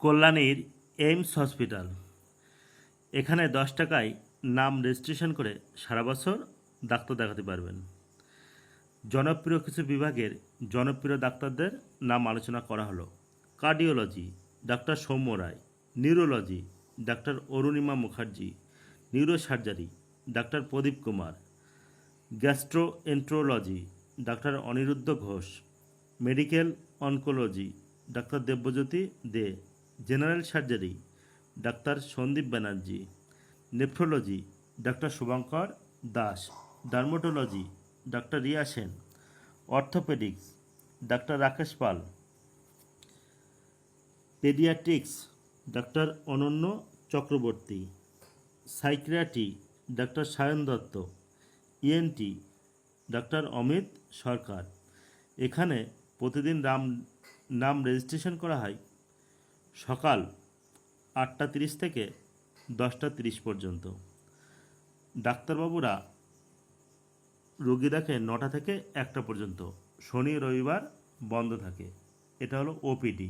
কল্যাণীর AIIMS hospital. এখানে 10 টাকায় নাম রেজিস্ট্রেশন করে সারা বছর ডাক্তার দেখাতে পারবেন। জনপ্রিয় কিছু বিভাগের জনপ্রিয় ডাক্তারদের নাম আলোচনা করা হলো। Cardiology doctor Soumya Roy, neurology doctor Arunima Mukherjee, neurosurgery doctor Pradip Kumar, gastroenterology doctor Aniruddha Ghosh, medical oncology doctor Debjyoti De, general surgery doctor Sandip Banerjee, nephrology doctor Subhankar Das, dermatology doctor Riya Sen, orthopaedics doctor Rakesh Pal, paediatrics doctor Ananya Chakraborty, psychiatry doctor Sayan Dutta, ENT doctor Amit Sarkar. এখানে প্রতিদিন নাম রেজিস্ট্রেশন করা হয় সকাল 8:30 থেকে 10:30 পর্যন্ত। ডাক্তারবাবুরা রোগী দেখে 9টা থেকে 1টা পর্যন্ত, শনি রবিবার বন্ধ থাকে। এটা হলো ওপিডি।